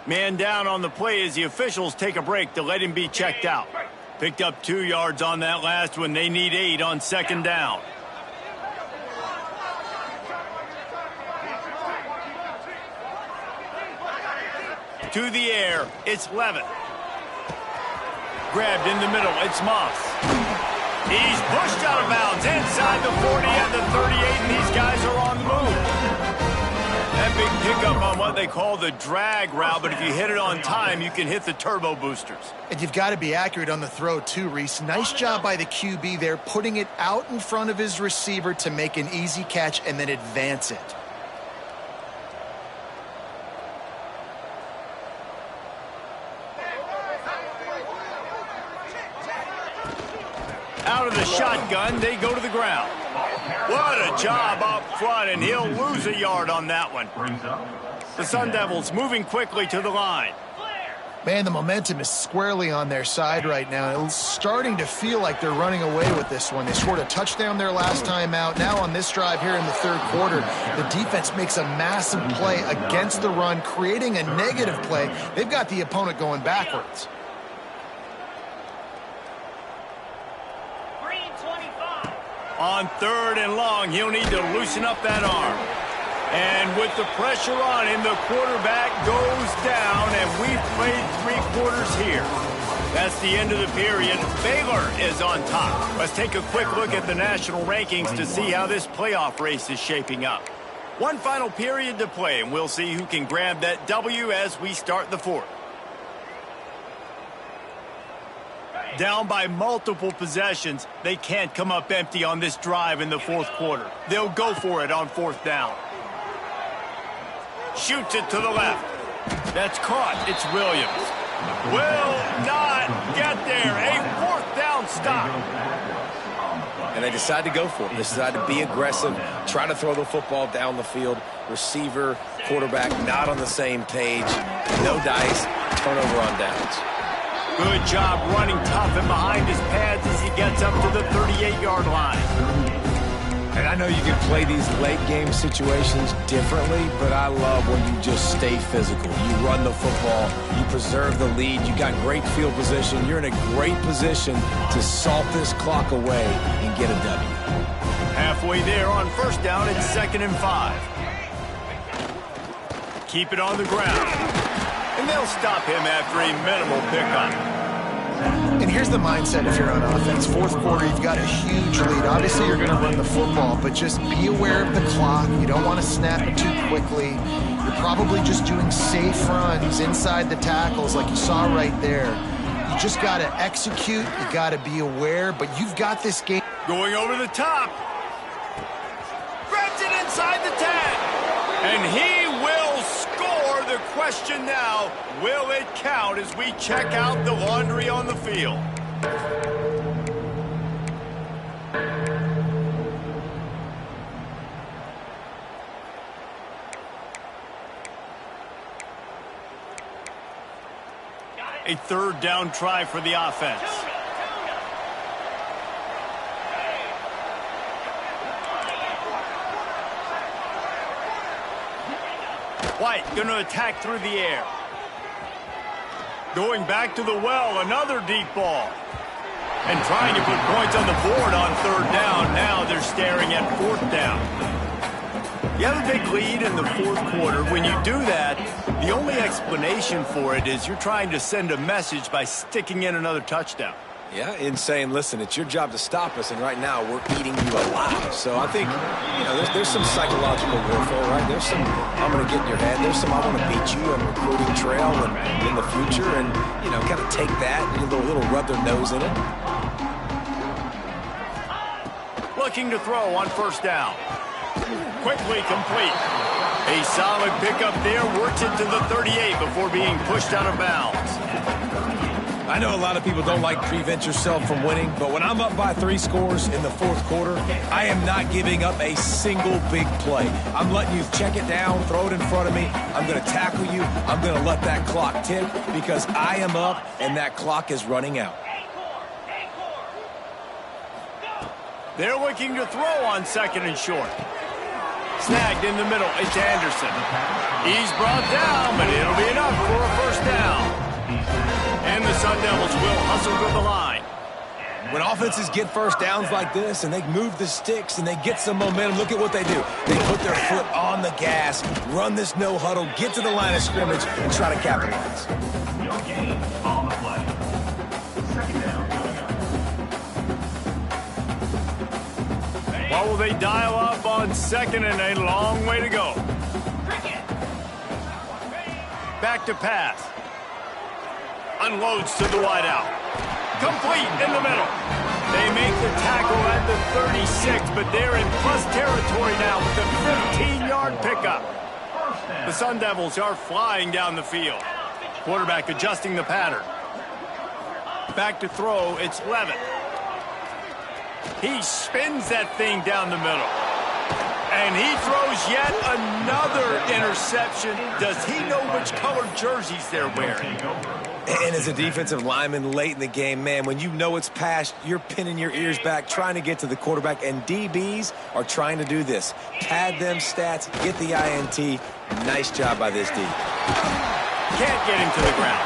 [SPEAKER 1] Man down on the play as the officials take a break to let him be checked out. Picked up 2 yards on that last one. They need 8 on 2nd down. To the air, it's Levitt. Grabbed in the middle, it's Moss. He's pushed out of bounds inside the 40 and the 38, and these guys are on the move. That big pickup on what they call the drag route, but if you hit it on time, you can hit the turbo boosters.
[SPEAKER 2] And you've got to be accurate on the throw too, Reese. Nice job by the QB there, putting it out in front of his receiver to make an easy catch and then advance it.
[SPEAKER 1] Out of the shotgun, they go to the ground. What a job up front, and he'll lose a yard on that one. The Sun Devils moving quickly to the line.
[SPEAKER 2] Man, the momentum is squarely on their side right now. It's starting to feel like they're running away with this one. They scored a touchdown their last time out. Now on this drive here in the third quarter, the defense makes a massive play against the run, creating a negative play. They've got the opponent going backwards.
[SPEAKER 1] On 3rd and long, he'll need to loosen up that arm. And with the pressure on him, the quarterback goes down, and we've played 3 quarters here. That's the end of the period. Baylor is on top. Let's take a quick look at the national rankings to see how this playoff race is shaping up. One final period to play, and we'll see who can grab that W as we start the 4th. Down by multiple possessions, they can't come up empty on this drive in the 4th quarter. They'll go for it on 4th down. Shoots it to the left. That's caught. It's Williams. Will not get there. A 4th down stop.
[SPEAKER 3] And they decide to go for it. They decide to be aggressive, try to throw the football down the field. Receiver, quarterback not on the same page. No dice. Turnover on downs.
[SPEAKER 1] Good job running tough and behind his pads as he gets up to the 38-yard line.
[SPEAKER 3] And I know you can play these late game situations differently, but I love when you just stay physical. You run the football, you preserve the lead, you got great field position, you're in a great position to salt this clock away and get a W.
[SPEAKER 1] Halfway there on 1st down, it's 2nd and 5. Keep it on the ground. And they'll stop him after a minimal pickup.
[SPEAKER 2] And here's the mindset if you're on offense. 4th quarter, you've got a huge lead. Obviously, you're going to run the football, but just be aware of the clock. You don't want to snap it too quickly. You're probably just doing safe runs inside the tackles like you saw right there. You just got to execute. You got to be aware, but you've got this game.
[SPEAKER 1] Going over the top. Grabs it inside the 10. And he will score. The question now, will it count as we check out the laundry on the field? A 3rd down try for the offense. White going to attack through the air. Going back to the well, another deep ball. And trying to put points on the board on 3rd down. Now they're staring at 4th down. You have a big lead in the 4th quarter. When you do that, the only explanation for it is you're trying to send a message by sticking in another touchdown.
[SPEAKER 3] Yeah, in saying, listen, it's your job to stop us, and right now we're eating you alive. So I think, you know, there's some psychological warfare, right? There's some, I'm going to get in your head. There's some, I want to beat you on recruiting trail and in the future, and, you know, kind of take that and a little rub their nose in it.
[SPEAKER 1] Looking to throw on 1st down. Quickly complete. A solid pickup there, works it to the 38 before being pushed out of bounds.
[SPEAKER 3] I know a lot of people don't like prevent yourself from winning, but when I'm up by 3 scores in the 4th quarter, I am not giving up a single big play. I'm letting you check it down, throw it in front of me. I'm going to tackle you. I'm going to let that clock tick because I am up and that clock is running out.
[SPEAKER 1] They're looking to throw on 2nd and short. Snagged in the middle. It's Anderson. He's brought down, but it'll be enough for a 1st down. And the Sun Devils will hustle to the line.
[SPEAKER 3] When offenses get 1st downs like this and they move the sticks and they get some momentum, look at what they do. They put their foot on the gas, run this no huddle, get to the line of scrimmage, and try to capitalize.
[SPEAKER 5] No gain on the play. 2nd down.
[SPEAKER 1] What will they dial up on 2nd and a long way to go? Back to pass. Unloads to the wideout. Complete in the middle. They make the tackle at the 36, but they're in plus territory now with a 15-yard pickup. The Sun Devils are flying down the field. Quarterback adjusting the pattern. Back to throw, it's Levitt. He spins that thing down the middle. And he throws yet another interception. Does he know which color jerseys they're wearing?
[SPEAKER 3] And as a defensive lineman late in the game, man, when you know it's past, you're pinning your ears back, trying to get to the quarterback, and DBs are trying to do this. Pad them stats, get the INT. Nice job by this D.
[SPEAKER 1] Can't get him to the ground.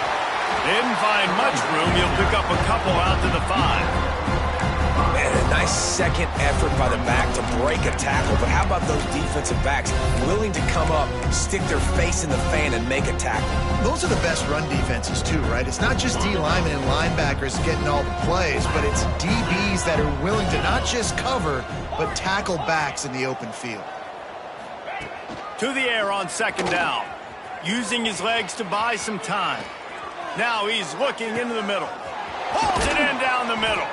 [SPEAKER 1] Didn't find much room. He'll pick up a couple out to the 5.
[SPEAKER 3] And a nice second effort by the back to break a tackle. But how about those defensive backs willing to come up, stick their face in the fan, and make a tackle?
[SPEAKER 2] Those are the best run defenses, too, right? It's not just D linemen and linebackers getting all the plays, but it's DBs that are willing to not just cover, but tackle backs in the open field.
[SPEAKER 1] To the air on second down. Using his legs to buy some time. Now he's looking into the middle. Pulls it in down the middle.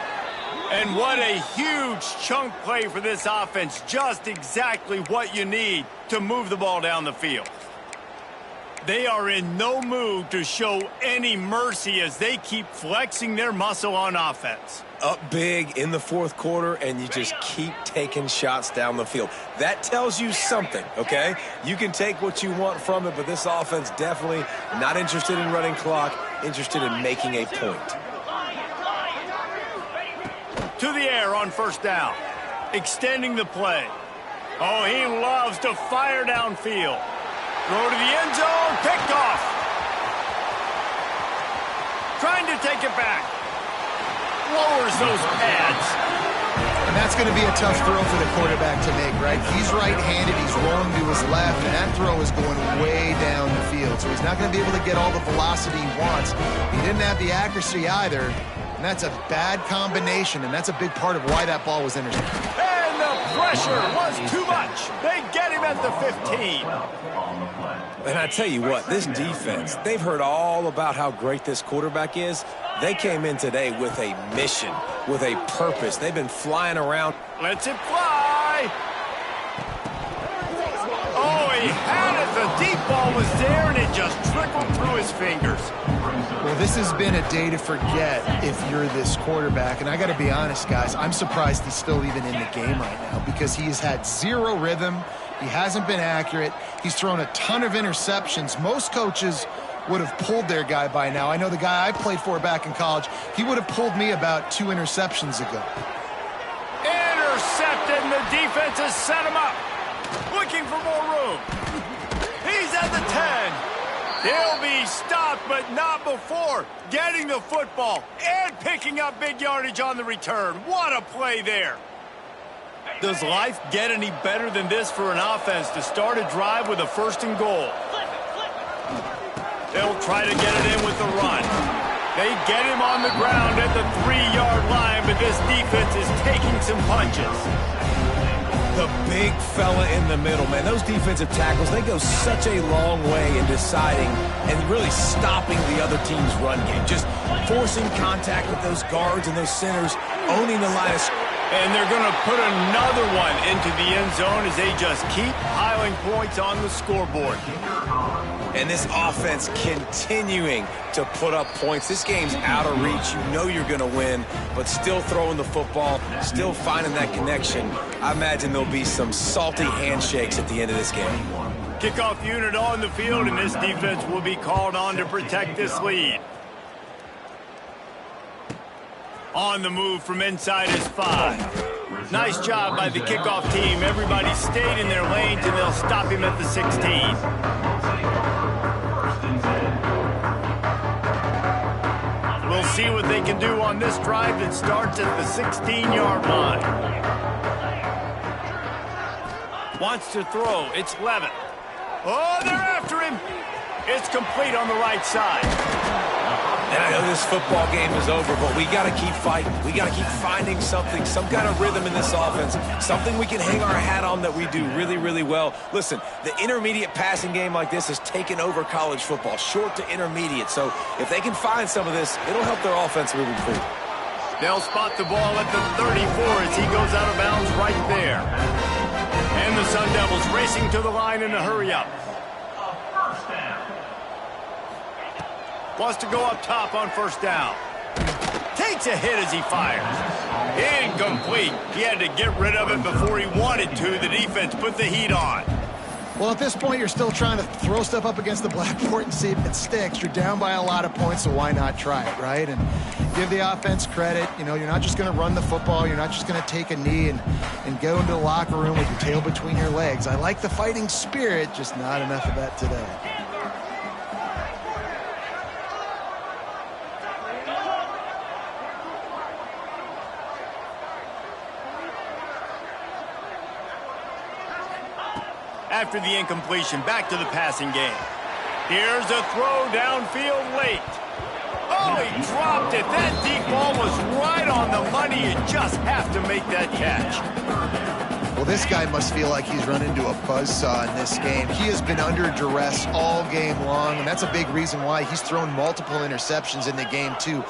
[SPEAKER 1] And what a huge chunk play for this offense. Just exactly what you need to move the ball down the field. They are in no mood to show any mercy as they keep flexing their muscle on offense.
[SPEAKER 3] Up big in the fourth quarter, and you just keep taking shots down the field. That tells you something, okay? You can take what you want from it, but this offense definitely not interested in running clock, interested in making a point.
[SPEAKER 1] To the air on first down. Extending the play. Oh, he loves to fire downfield. Throw to the end zone. Picked off. Trying to take it back. Lowers those pads.
[SPEAKER 2] And that's going to be a tough throw for the quarterback to make, right? He's right-handed. He's rolling to his left, and that throw is going way down the field. So he's not going to be able to get all the velocity he wants. He didn't have the accuracy either. And that's a bad combination, and that's a big part of why that ball was intercepted.
[SPEAKER 1] And the pressure was too much. They get him at the 15.
[SPEAKER 3] And I tell you what, this defense, they've heard all about how great this quarterback is. They came in today with a mission, with a purpose. They've been flying around.
[SPEAKER 1] Lets it fly. Oh, he had it. The deep ball was there, and it just trickled through his fingers.
[SPEAKER 2] Well, this has been a day to forget if you're this quarterback. And I got to be honest, guys, I'm surprised he's still even in the game right now because he has had zero rhythm. He hasn't been accurate. He's thrown a ton of interceptions. Most coaches would have pulled their guy by now. I know the guy I played for back in college, he would have pulled me about 2 interceptions ago.
[SPEAKER 1] Intercepted, and the defense has set him up. Looking for more room. He's at the 10. He'll be stopped, but not before getting the football and picking up big yardage on the return. What a play there. Does life get any better than this for an offense to start a drive with a 1st and goal? They'll try to get it in with the run. They get him on the ground at the 3-yard line, but this defense is taking some punches.
[SPEAKER 3] The big fella in the middle, man. Those defensive tackles, they go such a long way in deciding and really stopping the other team's run game. Just forcing contact with those guards and those centers, owning the line of scrimmage.
[SPEAKER 1] And they're going to put another one into the end zone as they just keep piling points on the scoreboard.
[SPEAKER 3] And this offense continuing to put up points. This game's out of reach. You know you're going to win, but still throwing the football, still finding that connection. I imagine there'll be some salty handshakes at the end of this game.
[SPEAKER 1] Kickoff unit on the field, and this defense will be called on to protect this lead. On the move from inside is 5. Nice job by the kickoff team. Everybody stayed in their lanes, and they'll stop him at the 16. We'll see what they can do on this drive that starts at the 16-yard line. Wants to throw. It's Levitt. Oh, they're after him. It's complete on the right side.
[SPEAKER 3] And I know this football game is over, but we got to keep fighting. We got to keep finding something, some kind of rhythm in this offense, something we can hang our hat on that we do really, really well. Listen, the intermediate passing game like this has taken over college football, short to intermediate. So if they can find some of this, it'll help their offense moving forward.
[SPEAKER 1] They'll spot the ball at the 34 as he goes out of bounds right there. And the Sun Devils racing to the line in a hurry up. Wants to go up top on first down. Takes a hit as he fires. Incomplete. He had to get rid of it before he wanted to. The defense put the heat on.
[SPEAKER 2] Well, at this point, you're still trying to throw stuff up against the blackboard and see if it sticks. You're down by a lot of points, so why not try it, right? And give the offense credit. You know, you're not just going to run the football. You're not just going to take a knee and go into the locker room with your tail between your legs. I like the fighting spirit, just not enough of that today.
[SPEAKER 1] After the incompletion, back to the passing game. Here's a throw downfield late. Oh, he dropped it. That deep ball was right on the money. You just have to make that catch.
[SPEAKER 2] Well, this guy must feel like he's run into a buzzsaw in this game. He has been under duress all game long, and that's a big reason why he's thrown multiple interceptions in the game, too.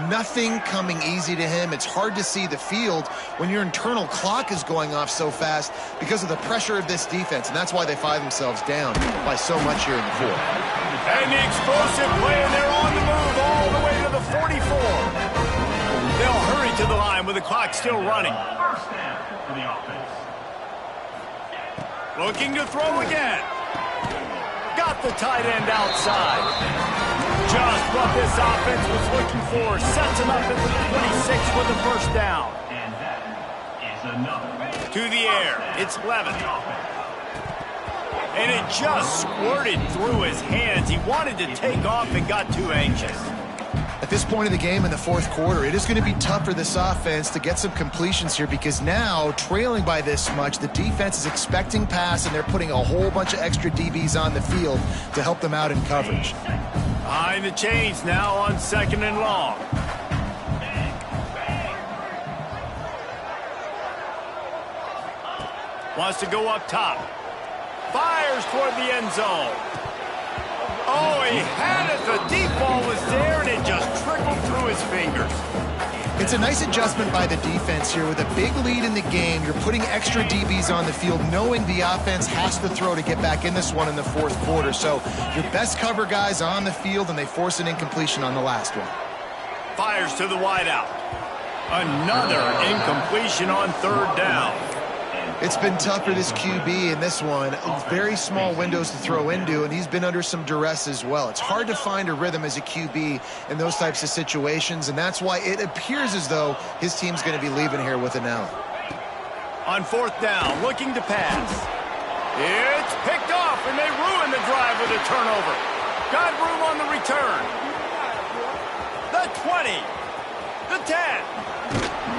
[SPEAKER 2] Nothing coming easy to him. It's hard to see the field when your internal clock is going off so fast because of the pressure of this defense, and that's why they find themselves down by so much here in the fourth.
[SPEAKER 1] And the explosive play, and they're on the move all the way to the 44. They'll hurry to the line with the clock still running.
[SPEAKER 5] First down for the offense.
[SPEAKER 1] Looking to throw again. Got the tight end outside. Just what this offense was looking for. Sets him up at the 26 with the first down.
[SPEAKER 5] And that is another.
[SPEAKER 1] To the air. It's Levin. And it just squirted through his hands. He wanted to take off and got too anxious.
[SPEAKER 2] At this point of the game in the fourth quarter, it is going to be tough for this offense to get some completions here because now, trailing by this much, the defense is expecting pass, and they're putting a whole bunch of extra DBs on the field to help them out in coverage.
[SPEAKER 1] Behind the chains now on second and long. Wants to go up top. Fires toward the end zone. Oh, he had it. The deep ball was there, and it just trickled through his fingers.
[SPEAKER 2] It's a nice adjustment by the defense here. With a big lead in the game, you're putting extra DBs on the field, knowing the offense has to throw to get back in this one in the fourth quarter. So your best cover guys on the field, and they force an incompletion on the last one.
[SPEAKER 1] Fires to the wideout. Another incompletion on third down.
[SPEAKER 2] It's been tough for this QB in this one. Very small windows to throw into, and he's been under some duress as well. It's hard to find a rhythm as a QB in those types of situations, and that's why it appears as though his team's going to be leaving here with an L.
[SPEAKER 1] On fourth down, looking to pass. It's picked off, and they ruin the drive with a turnover. Got room on the return. The 20. The 10.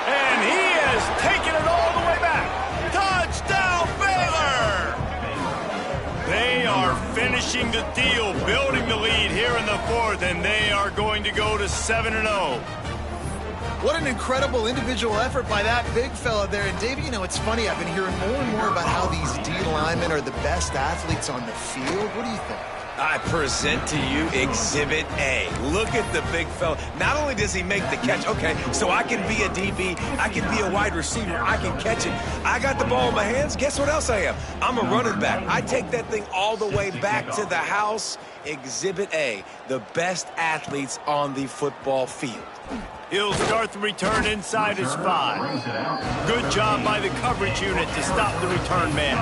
[SPEAKER 1] And he has taken it all the way back. Touchdown, Baylor! They are finishing the deal, building the lead here in the fourth, and they are going to go to 7-0.
[SPEAKER 2] What an incredible individual effort by that big fella there. And, Dave, you know, it's funny. I've been hearing more and more about how these D linemen are the best athletes on the field. What do you think?
[SPEAKER 3] I present to you Exhibit A. Look at the big fella. Not only does he make the catch, okay, so I can be a DB, I can be a wide receiver, I can catch it. I got the ball in my hands. Guess what else I am? I'm a running back. I take that thing all the way back to the house. Exhibit A, the best athletes on the football field.
[SPEAKER 1] He'll start the return inside his 5. Good job by the coverage unit to stop the return man.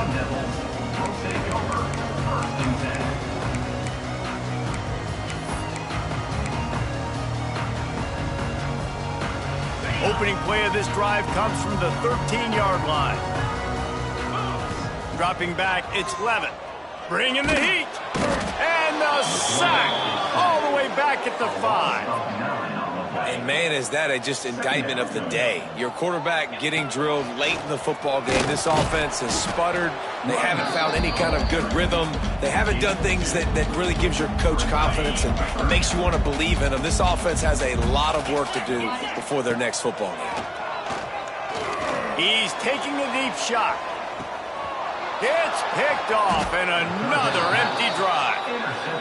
[SPEAKER 1] Opening play of this drive comes from the 13-yard line. Dropping back, it's Levin. Bringing the heat. And the sack all the way back at the 5.
[SPEAKER 3] And, man, is that a just indictment of the day. Your quarterback getting drilled late in the football game. This offense has sputtered. They haven't found any kind of good rhythm. They haven't done things that really gives your coach confidence and makes you want to believe in them. This offense has a lot of work to do before their next football game.
[SPEAKER 1] He's taking a deep shot. It's picked off, and another empty drive.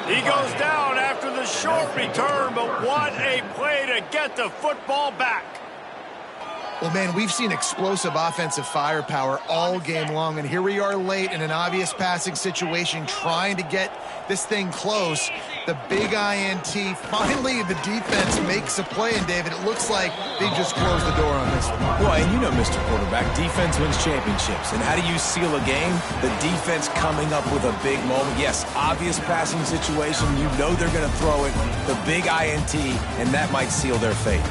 [SPEAKER 1] He goes down after the short return, but what a play to get the football back.
[SPEAKER 2] Well, man, we've seen explosive offensive firepower all game long, and here we are late in an obvious passing situation trying to get this thing close. The big INT. Finally, the defense makes a play, and David, it looks like they just closed the door on this one.
[SPEAKER 3] Well, and you know, Mr. Quarterback, defense wins championships. And how do you seal a game? The defense coming up with a big moment. Yes, obvious passing situation. You know they're going to throw it. The big INT, and that might seal their fate.